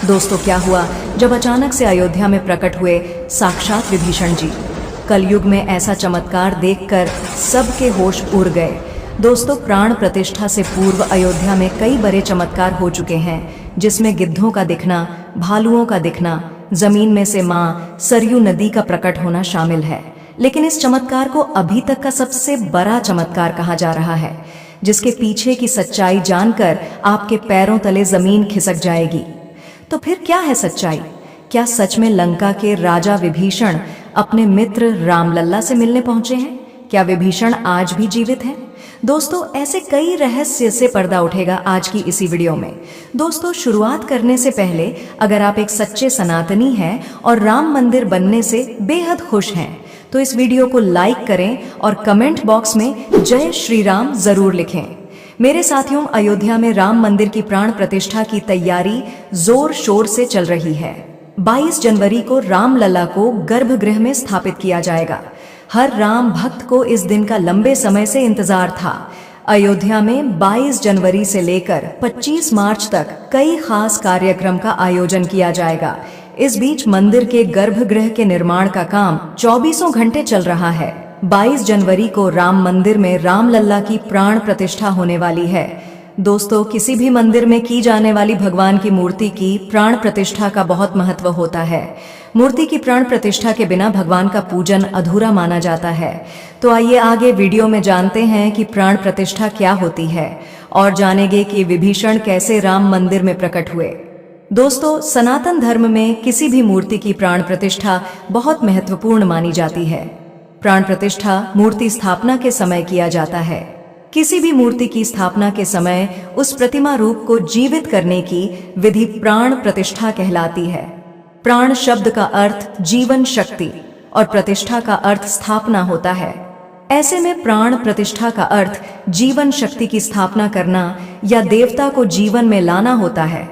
दोस्तों, क्या हुआ जब अचानक से अयोध्या में प्रकट हुए साक्षात विभीषण जी। कलयुग में ऐसा चमत्कार देखकर सबके होश उड़ गए। दोस्तों, प्राण प्रतिष्ठा से पूर्व अयोध्या में कई बड़े चमत्कार हो चुके हैं, जिसमें गिद्धों का दिखना, भालुओं का दिखना, जमीन में से मां सरयू नदी का प्रकट होना शामिल है। लेकिन इस चमत्कार को अभी तक का सबसे बड़ा चमत्कार कहा जा रहा है, जिसके पीछे की सच्चाई जानकर आपके पैरों तले जमीन खिसक जाएगी। तो फिर क्या है सच्चाई? क्या सच में लंका के राजा विभीषण अपने मित्र रामलल्ला से मिलने पहुंचे हैं? क्या विभीषण आज भी जीवित हैं? दोस्तों, ऐसे कई रहस्य से पर्दा उठेगा आज की इसी वीडियो में। दोस्तों, शुरुआत करने से पहले अगर आप एक सच्चे सनातनी हैं और राम मंदिर बनने से बेहद खुश हैं, तो इस वीडियो को लाइक करें और कमेंट बॉक्स में जय श्री राम जरूर लिखें। मेरे साथियों, अयोध्या में राम मंदिर की प्राण प्रतिष्ठा की तैयारी जोर शोर से चल रही है। 22 जनवरी को रामलला को गर्भगृह में स्थापित किया जाएगा। हर राम भक्त को इस दिन का लंबे समय से इंतजार था। अयोध्या में 22 जनवरी से लेकर 25 मार्च तक कई खास कार्यक्रम का आयोजन किया जाएगा। इस बीच मंदिर के गर्भगृह के निर्माण का काम 24 घंटे चल रहा है। 22 जनवरी को राम मंदिर में रामलल्ला की प्राण प्रतिष्ठा होने वाली है। दोस्तों, किसी भी मंदिर में की जाने वाली भगवान की मूर्ति की प्राण प्रतिष्ठा का बहुत महत्व होता है। मूर्ति की प्राण प्रतिष्ठा के बिना भगवान का पूजन अधूरा माना जाता है। तो आइए आगे वीडियो में जानते हैं कि प्राण प्रतिष्ठा क्या होती है और जानेंगे कि विभीषण कैसे राम मंदिर में प्रकट हुए। दोस्तों, सनातन धर्म में किसी भी मूर्ति की प्राण प्रतिष्ठा बहुत महत्वपूर्ण मानी जाती है। प्राण प्रतिष्ठा मूर्ति स्थापना के समय किया जाता है। किसी भी मूर्ति की स्थापना के समय उस प्रतिमा रूप को जीवित करने की विधि प्राण प्रतिष्ठा कहलाती है। प्राण शब्द का अर्थ जीवन शक्ति और प्रतिष्ठा का अर्थ स्थापना होता है। ऐसे में प्राण प्रतिष्ठा का अर्थ जीवन शक्ति की स्थापना करना या देवता को जीवन में लाना होता है।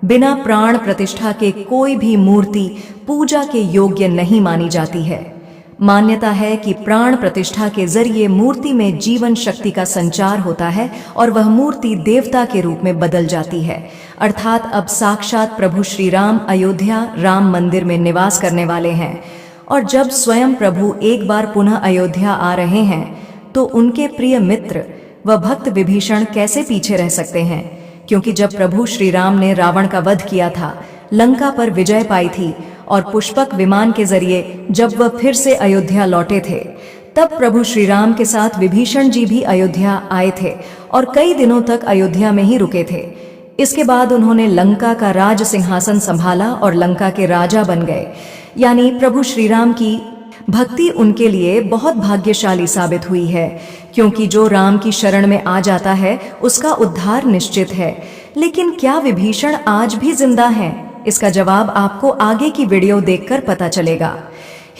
बिना प्राण प्रतिष्ठा के कोई भी मूर्ति पूजा के योग्य नहीं मानी जाती है। मान्यता है कि प्राण प्रतिष्ठा के जरिए मूर्ति में जीवन शक्ति का संचार होता है और वह मूर्ति देवता के रूप में बदल जाती है। अर्थात अब साक्षात प्रभु श्री राम अयोध्या राम मंदिर में निवास करने वाले हैं। और जब स्वयं प्रभु एक बार पुनः अयोध्या आ रहे हैं, तो उनके प्रिय मित्र व भक्त विभीषण कैसे पीछे रह सकते हैं? क्योंकि जब प्रभु श्री राम ने रावण का वध किया था, लंका पर विजय पाई थी और पुष्पक विमान के जरिए जब वह फिर से अयोध्या लौटे थे, तब प्रभु श्री राम के साथ विभीषण जी भी अयोध्या आए थे और कई दिनों तक अयोध्या में ही रुके थे। इसके बाद उन्होंने लंका का राज सिंहासन संभाला और लंका के राजा बन गए। यानी प्रभु श्री राम की भक्ति उनके लिए बहुत भाग्यशाली साबित हुई है, क्योंकि जो राम की शरण में आ जाता है उसका उद्धार निश्चित है। लेकिन क्या विभीषण आज भी जिंदा हैं? इसका जवाब आपको आगे की वीडियो देखकर पता चलेगा।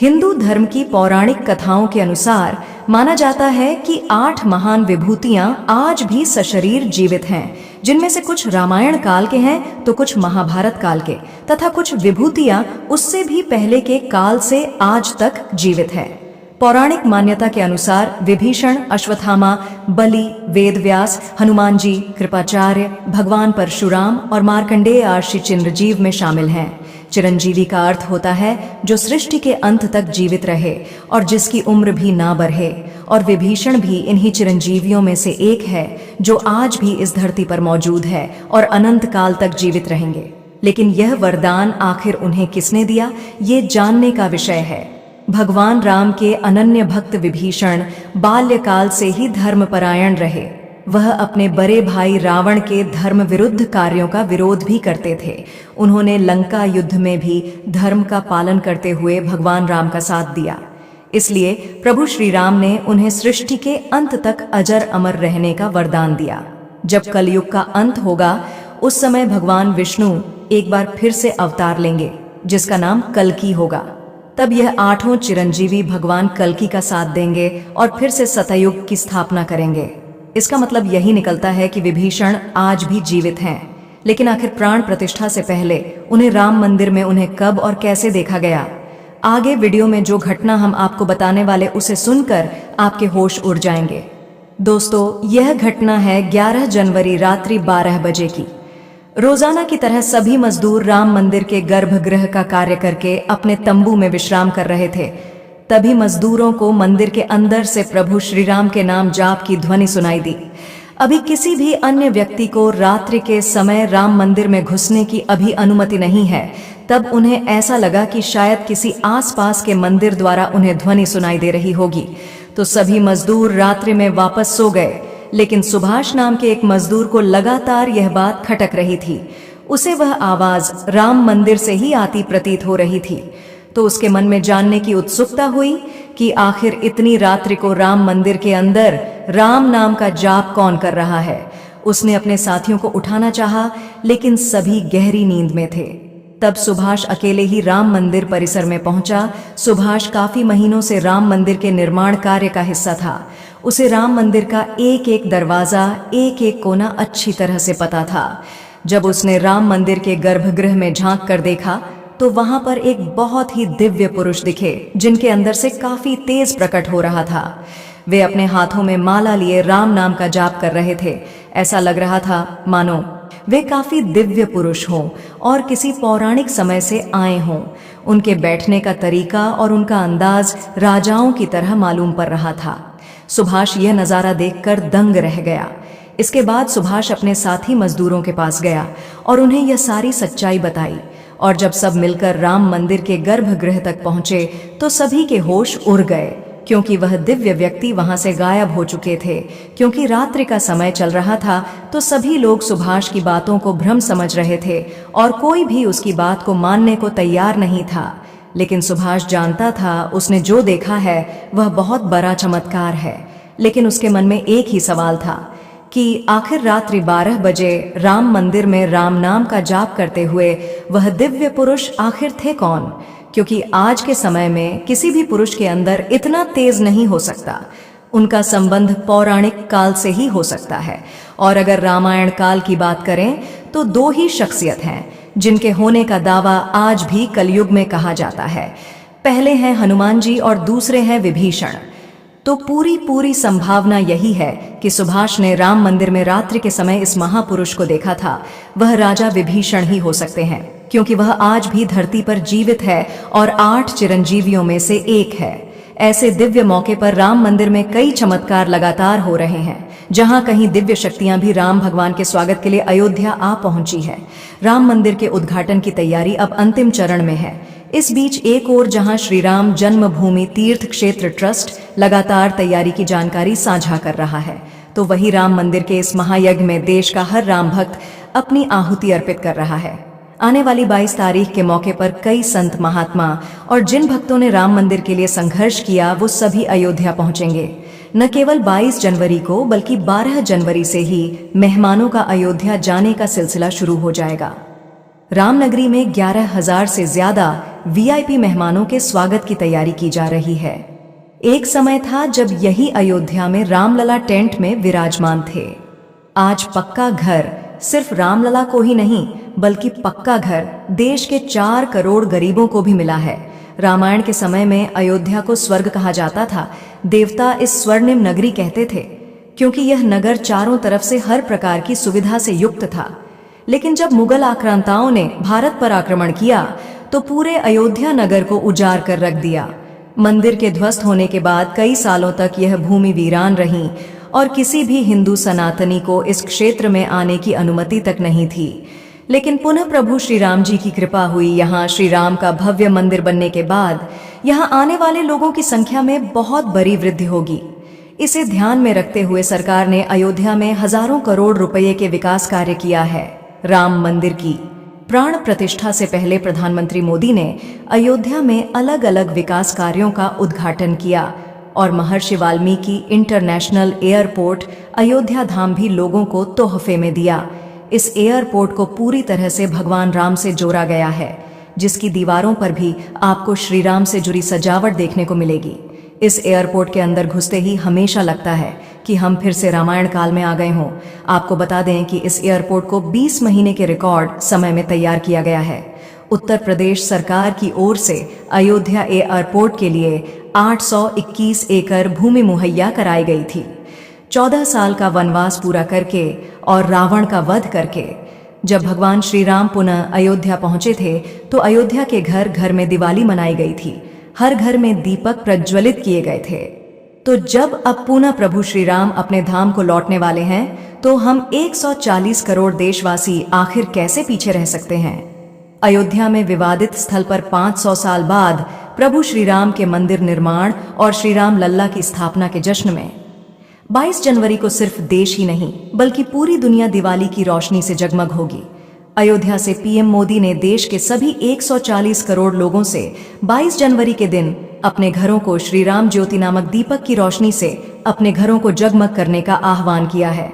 हिंदू धर्म की पौराणिक कथाओं के अनुसार माना जाता है कि 8 महान विभूतियां आज भी सशरीर जीवित हैं, जिनमें से कुछ रामायण काल के हैं तो कुछ महाभारत काल के, तथा कुछ विभूतियां उससे भी पहले के काल से आज तक जीवित है। पौराणिक मान्यता के अनुसार विभीषण, अश्वत्थामा, बलि, वेदव्यास, हनुमान जी, कृपाचार्य, भगवान परशुराम और मार्कंडेय आर्षि चिरंजीव में शामिल हैं। चिरंजीवी का अर्थ होता है जो सृष्टि के अंत तक जीवित रहे और जिसकी उम्र भी ना बढ़े। और विभीषण भी इन्हीं चिरंजीवियों में से एक है, जो आज भी इस धरती पर मौजूद है और अनंत काल तक जीवित रहेंगे। लेकिन यह वरदान आखिर उन्हें किसने दिया, ये जानने का विषय है। भगवान राम के अनन्य भक्त विभीषण बाल्यकाल से ही धर्मपरायण रहे। वह अपने बड़े भाई रावण के धर्म विरुद्ध कार्यों का विरोध भी करते थे। उन्होंने लंका युद्ध में भी धर्म का पालन करते हुए भगवान राम का साथ दिया। इसलिए प्रभु श्री राम ने उन्हें सृष्टि के अंत तक अजर अमर रहने का वरदान दिया। जब कलयुग का अंत होगा, उस समय भगवान विष्णु एक बार फिर से अवतार लेंगे, जिसका नाम कल्कि होगा। तब यह 8 चिरंजीवी भगवान कल्कि का साथ देंगे और फिर से सतयुग की स्थापना करेंगे। इसका मतलब यही निकलता है कि विभीषण आज भी जीवित हैं। लेकिन आखिर प्राण प्रतिष्ठा से पहले उन्हें राम मंदिर में उन्हें कब और कैसे देखा गया? आगे वीडियो में जो घटना हम आपको बताने वाले उसे सुनकर आपके होश उड़ जाएंगे। दोस्तों, यह घटना है 11 जनवरी रात्रि 12 बजे की। रोजाना की तरह सभी मजदूर राम मंदिर के गर्भगृह का कार्य करके अपने तंबू में विश्राम कर रहे थे। तभी मजदूरों को मंदिर के अंदर से प्रभु श्री राम के नाम जाप की ध्वनि सुनाई दी। अभी किसी भी अन्य व्यक्ति को रात्रि के समय राम मंदिर में घुसने की अभी अनुमति नहीं है। तब उन्हें ऐसा लगा कि शायद किसी आसपास के मंदिर द्वारा उन्हें ध्वनि सुनाई दे रही होगी, तो सभी मजदूर रात्रि में वापस सो गए। लेकिन सुभाष नाम के एक मजदूर को लगातार यह बात खटक रही थी। उसे वह आवाज राम मंदिर से ही आती प्रतीत हो रही थी। तो उसके मन में जानने की उत्सुकता हुई कि आखिर इतनी रात्रि को राम मंदिर के अंदर राम नाम का जाप कौन कर रहा है। उसने अपने साथियों को उठाना चाहा, लेकिन सभी गहरी नींद में थे। तब सुभाष अकेले ही राम मंदिर परिसर में पहुंचा। सुभाष काफी महीनों से राम मंदिर के निर्माण कार्य का हिस्सा था। उसे राम मंदिर का एक एक दरवाजा, एक एक कोना अच्छी तरह से पता था। जब उसने राम मंदिर के गर्भगृह में झांक कर देखा तो वहां पर एक बहुत ही दिव्य पुरुष दिखे, जिनके अंदर से काफी तेज प्रकट हो रहा था। वे अपने हाथों में माला लिए राम नाम का जाप कर रहे थे। ऐसा लग रहा था मानो वे काफी दिव्य पुरुष हों और किसी पौराणिक समय से आए हों। उनके बैठने का तरीका और उनका अंदाज राजाओं की तरह मालूम पड़ रहा था। सुभाष यह नजारा देखकर दंग रह गया। इसके बाद सुभाष अपने साथी मजदूरों के पास गया और उन्हें यह सारी सच्चाई बताई। और जब सब मिलकर राम मंदिर के गर्भगृह तक पहुंचे तो सभी के होश उड़ गए, क्योंकि वह दिव्य व्यक्ति वहां से गायब हो चुके थे। क्योंकि रात्रि का समय चल रहा था तो सभी लोग सुभाष की बातों को भ्रम समझ रहे थे और कोई भी उसकी बात को मानने को तैयार नहीं था। लेकिन सुभाष जानता था उसने जो देखा है वह बहुत बड़ा चमत्कार है। लेकिन उसके मन में एक ही सवाल था कि आखिर रात्रि 12 बजे राम मंदिर में राम नाम का जाप करते हुए वह दिव्य पुरुष आखिर थे कौन। क्योंकि आज के समय में किसी भी पुरुष के अंदर इतना तेज नहीं हो सकता। उनका संबंध पौराणिक काल से ही हो सकता है। और अगर रामायण काल की बात करें तो दो ही शख्सियत हैं जिनके होने का दावा आज भी कलयुग में कहा जाता है। पहले हैं हनुमान जी और दूसरे हैं विभीषण। तो पूरी संभावना यही है कि सुभाष ने राम मंदिर में रात्रि के समय इस महापुरुष को देखा था। वह राजा विभीषण ही हो सकते हैं, क्योंकि वह आज भी धरती पर जीवित है और 8 चिरंजीवियों में से एक है। ऐसे दिव्य मौके पर राम मंदिर में कई चमत्कार लगातार हो रहे हैं। जहां कहीं दिव्य शक्तियां भी राम भगवान के स्वागत के लिए अयोध्या आ पहुंची है। राम मंदिर के उद्घाटन की तैयारी अब अंतिम चरण में है। इस बीच एक ओर जहां श्री राम जन्मभूमि तीर्थ क्षेत्र ट्रस्ट लगातार तैयारी की जानकारी साझा कर रहा है, तो वही राम मंदिर के इस महायज्ञ में देश का हर राम भक्त अपनी आहुति अर्पित कर रहा है। आने वाली 22 तारीख के मौके पर कई संत महात्मा और जिन भक्तों ने राम मंदिर के लिए संघर्ष किया वो सभी अयोध्या पहुंचेंगे। न केवल 22 जनवरी को बल्कि 12 जनवरी से ही मेहमानों का अयोध्या जाने का सिलसिला शुरू हो जाएगा। रामनगरी में 11,000 से ज्यादा वीआईपी मेहमानों के स्वागत की तैयारी की जा रही है। एक समय था जब यही अयोध्या में रामलला टेंट में विराजमान थे। आज पक्का घर सिर्फ रामलला को ही नहीं बल्कि पक्का घर देश के 4 करोड़ गरीबों को भी मिला है। रामायण के समय में अयोध्या को स्वर्ग कहा जाता था। देवता इस स्वर्णिम नगरी कहते थे, क्योंकि यह नगर चारों तरफ से हर प्रकार की सुविधा से युक्त था। लेकिन जब मुगल आक्रांताओं ने भारत पर आक्रमण किया तो पूरे अयोध्या नगर को उजाड़ कर रख दिया। मंदिर के ध्वस्त होने के बाद कई सालों तक यह भूमि वीरान रही और किसी भी हिंदू सनातनी को इस क्षेत्र में आने की अनुमति तक नहीं थी। लेकिन पुनः प्रभु श्री राम जी की कृपा हुई। यहाँ श्री राम का भव्य मंदिर बनने के बाद यहाँ आने वाले लोगों की संख्या में बहुत बड़ी वृद्धि होगी। इसे ध्यान में रखते हुए सरकार ने अयोध्या में हजारों करोड़ रुपए के विकास कार्य किया है। राम मंदिर की प्राण प्रतिष्ठा से पहले प्रधानमंत्री मोदी ने अयोध्या में अलग अलग विकास कार्यों का उद्घाटन किया और महर्षि वाल्मीकि इंटरनेशनल एयरपोर्ट अयोध्या धाम भी लोगों को तोहफे में दिया। इस एयरपोर्ट को पूरी तरह से भगवान राम से जोड़ा गया है, जिसकी दीवारों पर भी आपको श्री राम से जुड़ी सजावट देखने को मिलेगी। इस एयरपोर्ट के अंदर घुसते ही हमेशा लगता है कि हम फिर से रामायण काल में आ गए हों। आपको बता दें कि इस एयरपोर्ट को 20 महीने के रिकॉर्ड समय में तैयार किया गया है। उत्तर प्रदेश सरकार की ओर से अयोध्या एयरपोर्ट के लिए 821 एकड़ भूमि मुहैया कराई गई थी। 14 साल का वनवास पूरा करके और रावण का वध करके जब भगवान श्री राम पुनः अयोध्या पहुंचे थे तो अयोध्या के घर घर में दिवाली मनाई गई थी। हर घर में दीपक प्रज्वलित किए गए थे। तो जब अब पुनः प्रभु श्री राम अपने धाम को लौटने वाले हैं तो हम 140 करोड़ देशवासी आखिर कैसे पीछे रह सकते हैं। अयोध्या में विवादित स्थल पर 500 साल बाद प्रभु श्री राम के मंदिर निर्माण और श्री राम लल्ला की स्थापना के जश्न में 22 जनवरी को सिर्फ देश ही नहीं बल्कि पूरी दुनिया दिवाली की रोशनी से जगमग होगी। अयोध्या से पीएम मोदी ने देश के सभी 140 करोड़ लोगों से 22 जनवरी के दिन अपने घरों को श्री राम ज्योति नामक दीपक की रोशनी से अपने घरों को जगमग करने का आह्वान किया है।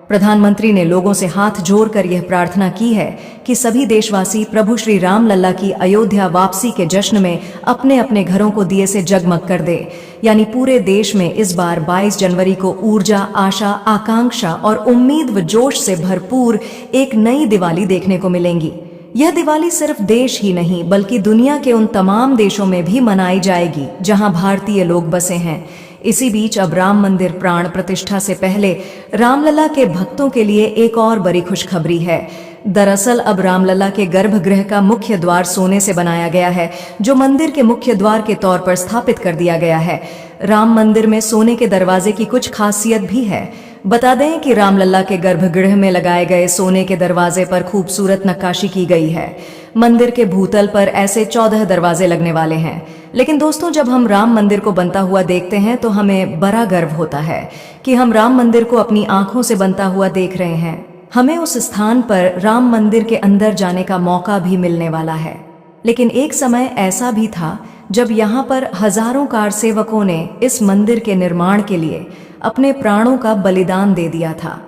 प्रधानमंत्री ने लोगों से हाथ जोड़कर यह प्रार्थना की है कि सभी देशवासी प्रभु श्री राम लल्ला की अयोध्या वापसी के जश्न में अपने अपने घरों को दिए से जगमग कर दे। यानी पूरे देश में इस बार 22 जनवरी को ऊर्जा, आशा, आकांक्षा और उम्मीद व जोश से भरपूर एक नई दिवाली देखने को मिलेंगी। यह दिवाली सिर्फ देश ही नहीं बल्कि दुनिया के उन तमाम देशों में भी मनाई जाएगी जहां भारतीय लोग बसे हैं। इसी बीच अब राम मंदिर प्राण प्रतिष्ठा से पहले रामलला के भक्तों के लिए एक और बड़ी खुशखबरी है। दरअसल अब रामलला के गर्भगृह का मुख्य द्वार सोने से बनाया गया है, जो मंदिर के मुख्य द्वार के तौर पर स्थापित कर दिया गया है। राम मंदिर में सोने के दरवाजे की कुछ खासियत भी है। बता दें कि रामलला के गर्भगृह में लगाए गए सोने के दरवाजे पर खूबसूरत नक्काशी की गई है। मंदिर के भूतल पर ऐसे 14 दरवाजे लगने वाले हैं। लेकिन दोस्तों, जब हम राम मंदिर को बनता हुआ देखते हैं तो हमें बड़ा गर्व होता है कि हम राम मंदिर को अपनी आंखों से बनता हुआ देख रहे हैं। हमें उस स्थान पर राम मंदिर के अंदर जाने का मौका भी मिलने वाला है। लेकिन एक समय ऐसा भी था जब यहाँ पर हजारों कार सेवकों ने इस मंदिर के निर्माण के लिए अपने प्राणों का बलिदान दे दिया था।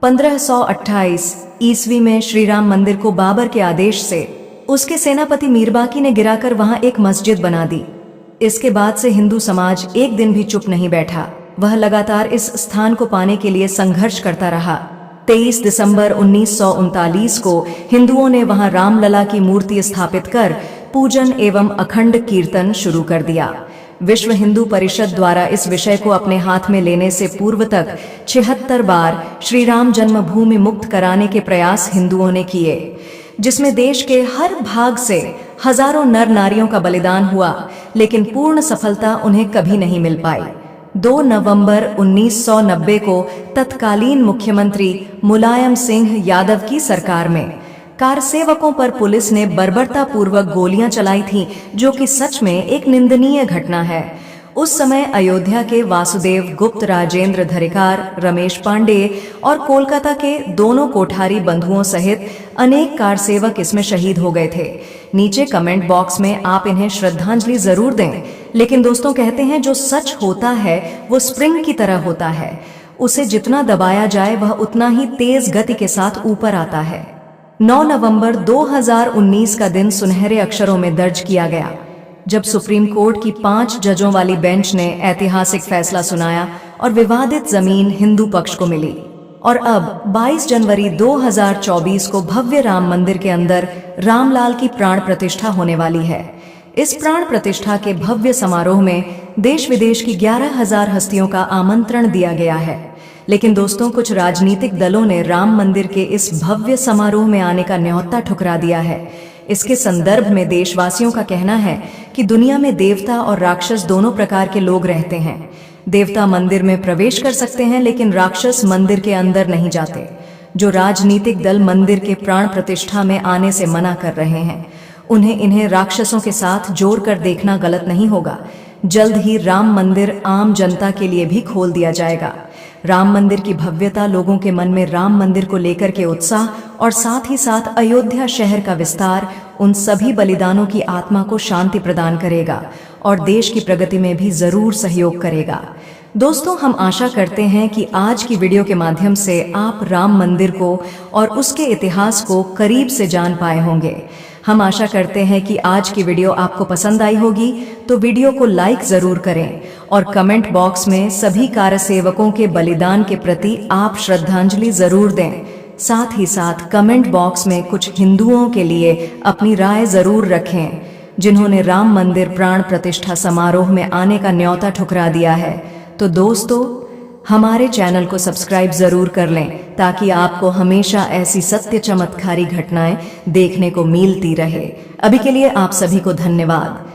1528 ईस्वी में श्री राम मंदिर को बाबर के आदेश से उसके सेनापति मीरबाकी ने गिराकर वहां एक मस्जिद बना दी। इसके बाद से हिंदू समाज एक दिन भी चुप नहीं बैठा। वह लगातार इस स्थान को पाने के लिए संघर्ष करता रहा। 23 दिसंबर 1939 को हिंदुओं ने वहां रामलला की मूर्ति स्थापित कर पूजन एवं अखंड कीर्तन शुरू कर दिया। विश्व हिंदू परिषद द्वारा इस विषय को अपने हाथ में लेने से पूर्व तक 76 बार श्री राम जन्मभूमि मुक्त कराने के प्रयास हिंदुओं ने किए, जिसमें देश के हर भाग से हजारों नर नारियों का बलिदान हुआ, लेकिन पूर्ण सफलता उन्हें कभी नहीं मिल पाई। 2 नवंबर 1990 को तत्कालीन मुख्यमंत्री मुलायम सिंह यादव की सरकार में कार सेवकों पर पुलिस ने बर्बरता पूर्वक गोलियां चलाई थीं, जो कि सच में एक निंदनीय घटना है। उस समय अयोध्या के वासुदेव गुप्त, राजेंद्र धरिकार, रमेश पांडे और कोलकाता के दोनों कोठारी बंधुओं सहित अनेक कार सेवक इसमें शहीद हो गए थे। नीचे कमेंट बॉक्स में आप इन्हें श्रद्धांजलि जरूर दें। लेकिन दोस्तों, कहते हैं जो सच होता है वो स्प्रिंग की तरह होता है। उसे जितना दबाया जाए वह उतना ही तेज गति के साथ ऊपर आता है। 9 नवंबर 2019 का दिन सुनहरे अक्षरों में दर्ज किया गया, जब सुप्रीम कोर्ट की 5 जजों वाली बेंच ने ऐतिहासिक फैसला सुनाया और विवादित जमीन हिंदू पक्ष को मिली। और अब 22 जनवरी 2024 को भव्य राम मंदिर के अंदर रामलाल की प्राण प्रतिष्ठा होने वाली है। इस प्राण प्रतिष्ठा के भव्य समारोह में देश विदेश की 11,000 हस्तियों का आमंत्रण दिया गया है। लेकिन दोस्तों, कुछ राजनीतिक दलों ने राम मंदिर के इस भव्य समारोह में आने का न्योता ठुकरा दिया है। इसके संदर्भ में देशवासियों का कहना है कि दुनिया में देवता और राक्षस दोनों प्रकार के लोग रहते हैं। देवता मंदिर में प्रवेश कर सकते हैं, लेकिन राक्षस मंदिर के अंदर नहीं जाते। जो राजनीतिक दल मंदिर के प्राण प्रतिष्ठा में आने से मना कर रहे हैं, इन्हें राक्षसों के साथ जोड़कर देखना गलत नहीं होगा। जल्द ही राम मंदिर आम जनता के लिए भी खोल दिया जाएगा। राम मंदिर की भव्यता लोगों के मन में राम मंदिर को लेकर के उत्साह और साथ ही साथ अयोध्या शहर का विस्तार उन सभी बलिदानों की आत्मा को शांति प्रदान करेगा और देश की प्रगति में भी जरूर सहयोग करेगा। दोस्तों, हम आशा करते हैं कि आज की वीडियो के माध्यम से आप राम मंदिर को और उसके इतिहास को करीब से जान पाए होंगे। हम आशा करते हैं कि आज की वीडियो आपको पसंद आई होगी, तो वीडियो को लाइक जरूर करें और कमेंट बॉक्स में सभी कार सेवकों के बलिदान के प्रति आप श्रद्धांजलि जरूर दें। साथ ही साथ कमेंट बॉक्स में कुछ हिंदुओं के लिए अपनी राय जरूर रखें, जिन्होंने राम मंदिर प्राण प्रतिष्ठा समारोह में आने का न्योता ठुकरा दिया है। तो दोस्तों, हमारे चैनल को सब्सक्राइब जरूर कर लें ताकि आपको हमेशा ऐसी सत्य चमत्कारी घटनाएं देखने को मिलती रहे। अभी के लिए आप सभी को धन्यवाद।